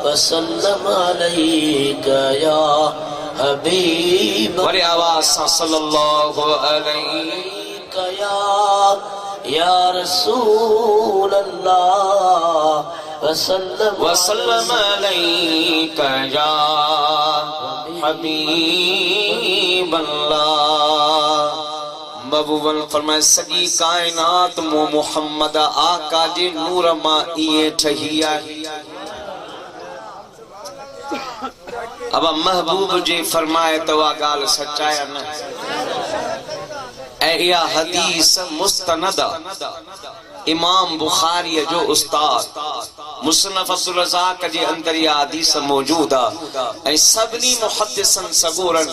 वसल्लम अलैका या हबीब। बड़े आवाज से सल्लल्लाहु अलैका या रसूल अल्लाह वसल्लम अलैका या हबीब अल्लाह। महबूबन फरमाए सॼी कायनात मो मुहम्मद आका जे नूर मां इएं ठही आहे। अब महबूब जे फरमाए तो वा गाल सच्चाया न। इहा हदीस मुस्तनद इमाम बुखारी जो उस्ताद मुसन्नफ अब्दुल रज़ाक जे अंदर इहा हदीस मौजूद है। सभिनी मुहद्दिसन सगोरन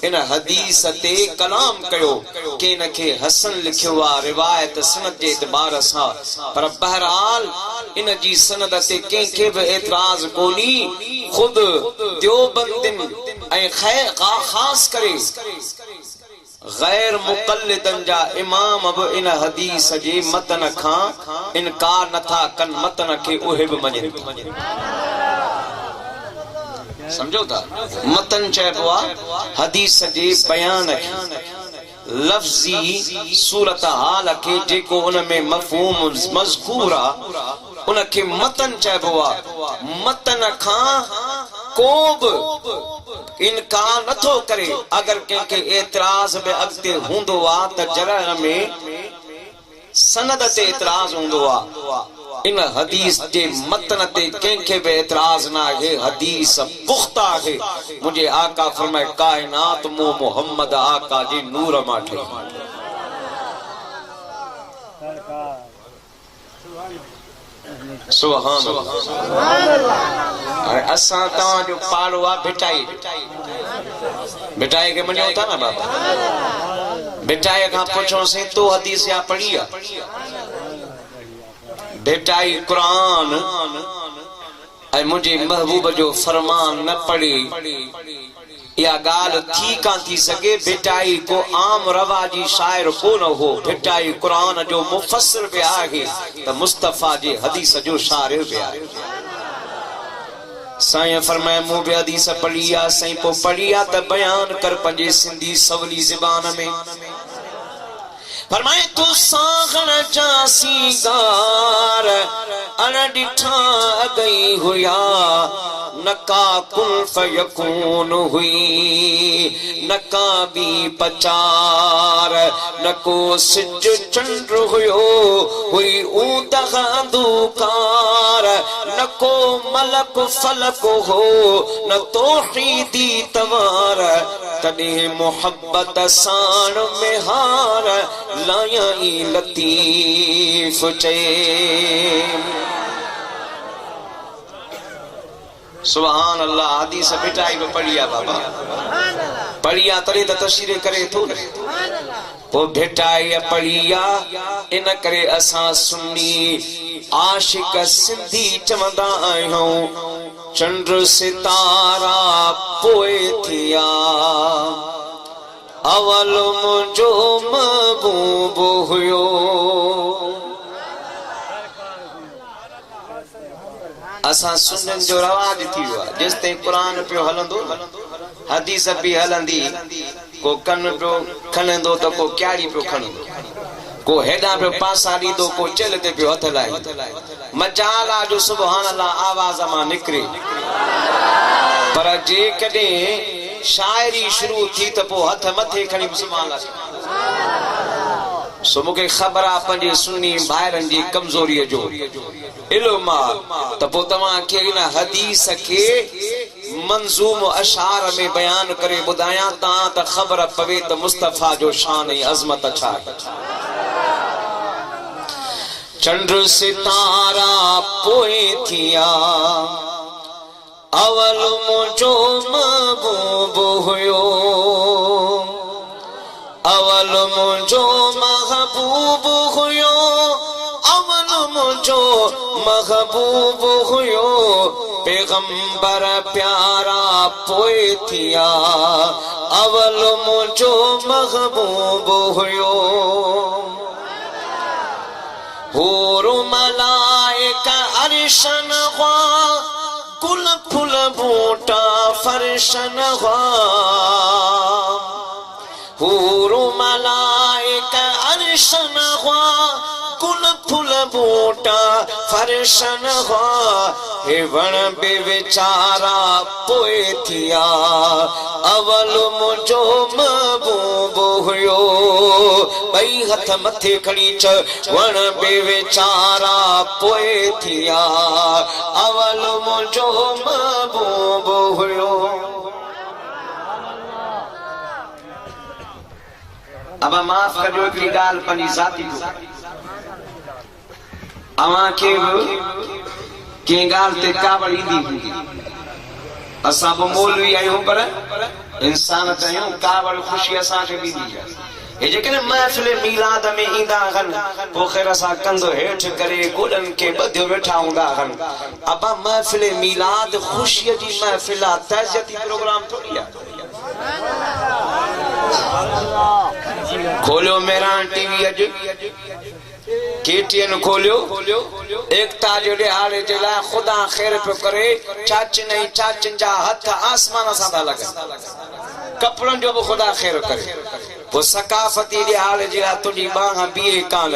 इन हदीस ते कलाम कयो के इन के हसन लिखियो आ रिवायत सनद जे एतबार सां, पर बहरहाल इन जी सनद ते कंहिंखे बि एतराज कोनी। खुद देवबंदिन ऐं खास करे गैर मुक़ल्लिदन जा इमाम अब इन हदीस जे मतन खां इनकार नथा कन, मतन के उहे भी मञनि। समझो था मतन चइबो आहे हदीस जे बयान लफ्जी सूरत हाल के जेको उन में मफ़हूम मज़कूर आहे उन के मतन चइबो आहे। मतन खां को बि इनकार नथो करे। अगर कंहिंखे एतराज बि अॻिते हूंदो आहे त जरह में सनद ते एतराज हूंदो आहे। इन हदीस जे मतन ते कंहिंखे बि एतराज न आहे। हदीस पुख्ता आहे। मुंहिंजे आका फरमाए कायनात मो मुहम्मद आका जे नूर मां ठही। सुभान अल्लाह। असां तव्हां जो पाड़ो आहे भिटाई। भिटाई के मञो था न बाबा। भिटाई खां पुछोसीं तो हदीस या पढ़ी आहे? भिटाई कुरान ऐं मुंहिंजे महबूब जो फरमान न पढ़ी या गाल थी कान थी सके। भिटाई को आम रवाजी शायर कोन हो। भिटाई कुरान जो मुफस्सिर भी आहे त मुस्तफा जे हदीस जो शायर भी आहे। साईं फरमाए मूं भी हदीस पढ़ी आहे। साईं पो पढ़ी आहे त बयान कर पंहिंजे सिंधी सवली ज़बान में। फरमाए तू सागण जा सीगार अन डिठा गई हुया नका कुल फयकून हुई नका बी पचार नको सिज चंद्र हुयो हुई ऊदह अंधकार नको मलक फलक हो न तौहीदी तवार तॾे मोहब्बत साण में हार लाया लतीफ चए। सुभान अल्लाह। हदीस भिटाई में पढ़िया बाबा पढ़िया तरे त तशरीह करे थो न। वो भिटाई पढ़िया इन करे असां सुन्नी आशिक सिंधी चवंदा आहियूं चंद्र सितारा पोए थिया अवल मुंहिंजो महबूब हुयो। असां सुनन जो रवाज थी वियो आहे। जेसि ताईं क़ुरान पियो हलंदो हदीस भी हलंदी को कन पियो खणंदो त को क्यारी पियो खणंदो को हेॾा पियो पासा ॾींदो को चेल ते पियो हथ लाहींदो। मजाल आहे जो सुभान अल्लाह आवाज़ मां निकिरे। पर जेकॾहिं शायरी शुरू थी त पोइ हथ मथे खणी सुभान अल्लाह। सो मूंखे ख़बर आहे पंहिंजे सुन्नी भाइरनि जी कमज़ोरीअ जो इल्म आहे त पोइ तव्हांखे इन हदीस खे मंज़ूम अशार में बयान करे ॿुधायां तां त ख़बर पवे त मुस्तफा जो शान ऐं अज़मत छा आहे। चंद्र सितारा पोए थिया अवल मुंहिंजो महबूब हुयो अवल मुंहिंजो महबूब हुयो अवल मुंहिंजो महबूब हुयो पैगंबर प्यारा पोए थिया अवल मुंहिंजो महबूब हुयो। हूर मलाइका अर्शन कुल फुल बूटा फर्शन हुआ हूर मलाइक अर्शन हुआ कुल फुल बूटा फर्शन हुआ हे वण बेचारा पोए थिया अवल मुझो महबूब हुयो बई हथ मथे खड़ी च वण बेचारा पोए थिया अवल मुझो महबूब हुयो। अब माफ कजो हिकिड़ी ॻाल्हि पंहिंजी ज़ाती अवां खे कंहिं ॻाल्हि ते कावड़ ईंदी हूंदी असां बि मौलवी आहियूं पर इंसान त आहियूं कावड़ ख़ुशी असांखे ॾींदी आहे। हे जेकॾहिं महफ़िल मीलाद में ईंदा आहिनि पोइ ख़ैर असां कंधो हेठि करे गोॾनि खे ॿधियो वेठा हूंदा आहिनि। अबा महफ़िल मीलाद ख़ुशीअ जी महफ़िल आहे तहज़ियती प्रोग्राम थोरी आहे। खोलियो मेरान टीवी अॼु केटीएन खोलियो एकता जो ॾिहाड़े जे लाइ ख़ुदा ख़ैर पियो करे चाचिन ऐं चाचिन जा हथ आसमान सां था लॻनि कपिड़नि जो बि ख़ुदा ख़ैर करे पोइ सकाफ़ती ॾिहाड़े जे लाइ तुंहिंजी बांह बीहे कान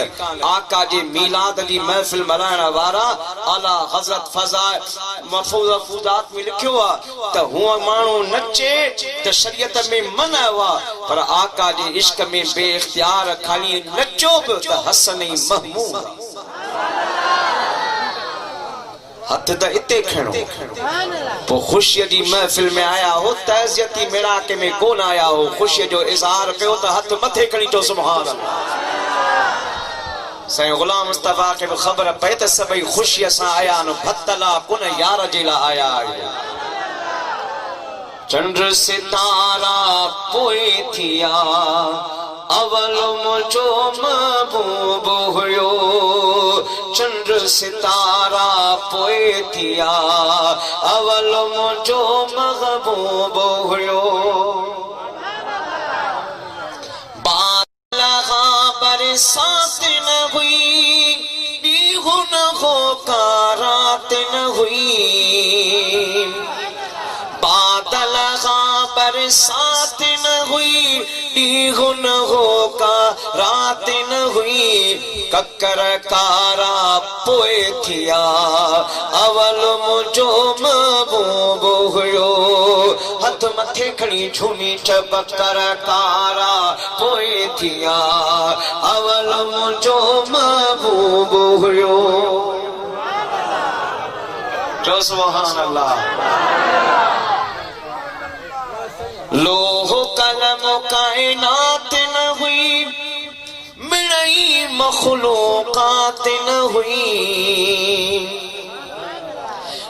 आका जे मीलाद जी महफ़िल मल्हाइण वारा आला हज़रत फ़ज़ाइल मफ़ूज़ात में लिखियो आहे त हूअं माण्हू नचे त शरीयत में मना हुआ पर आका जे इश्क में बेइख्तियार ख़ाली नचो बि त हसन ऐं महमूद हथ त इते खणो पोइ ख़ुशीअ जी महफ़िल में आया हो तहज़ियती मेड़ाके में कोन आया हो ख़ुशीअ जो इज़हार कयो त हथ मथे खणी चओ सुभान अल्लाह। साईं ग़ुलाम मुस्तफ़ा खे बि ख़बर पए त सभई ख़ुशीअ सां आया आहिनि भतला कुन यार जे लाइ आया आहिनि। चंड सितारा पोए थिया अवल मुझो महबूब हुयो चंड सितारा पोए थिया अवल मुझो महबूब हुयो। बादल बरसात न हुई ॾींहुं न हो का रात न हुई बादल बरसात न हुई ॾींहुं न हो का रात न हुई ककर कारा पोए थिया अवल मुझो महबूब हुयो हथ मथे खणी झूमी बकर कारा पोए थिया अवल मुझो महबूब हुयो। जो सुभान अल्लाह। लोह कलम कायनात न हुई मिड़ई मखलूकात न हुई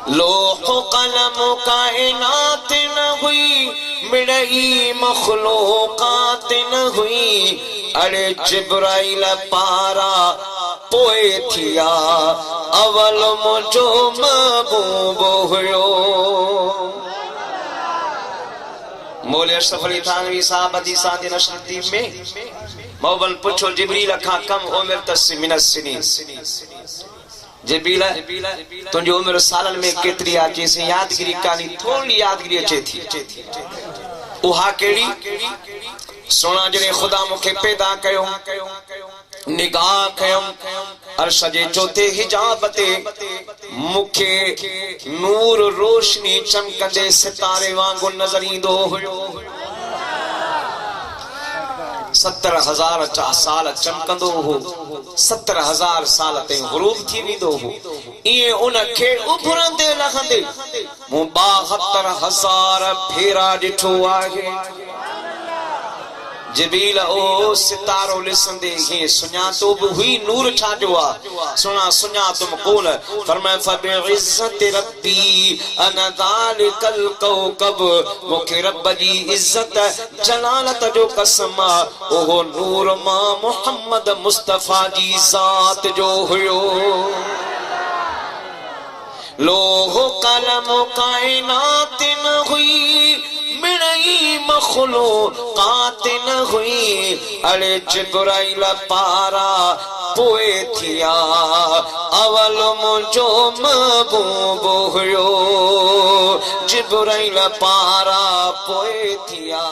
लोह कलम कायनात न हुई मिड़ई मखलूकात न हुई अरे जिब्राइल पारा पोए थिया अवल मुझो महबूब हुयो। मौले अशरफ अली थानवी साहब हदीसां जी नशर टीम में मौबन पुछो जिब्रील खां कम उम्र तस्मिन सिनीन जिब्रील तुंहिंजी उम्र सालनि में केतिरी आहे चईं यादगिरी कानी थोरी यादगिरी अचे थी उहा कहिड़ी सोना जॾहिं ख़ुदा मूंखे पैदा कयो निगाह कयम अर्श जे चौथे हिजाब ते मुखे नूर रोशनी चमकंदे सितारे वांगुर नजर ईंदो हुयो 70,000 साल चमकंदो हो 70,000 साल ताईं ग़ुरूब थी वेंदो हो इए उनखे उभरंदे लहंदे मूं 72,000 फेरा ॾिठो आहे। जिब्रील ओ सितारो लिसंदे हे सुञातो बि हुई नूर छाजो आ सुञातुम कोन फरमाए फबिइज़्ज़त रब्बी अना ज़ालिकल कौकब मूंखे रब जी इज़्ज़त जलालत जो कसम ओहो नूर मां मुहम्मद मुस्तफ़ा जी ज़ात जो हुयो। लोहो कलम कायनात न हुई मिड़ई मखलूकात न हुई अरे जिब्राइल पारा पोए थिया अवल मुंहिंजो महबूब हुयो जिब्राइल पारा पोए थिया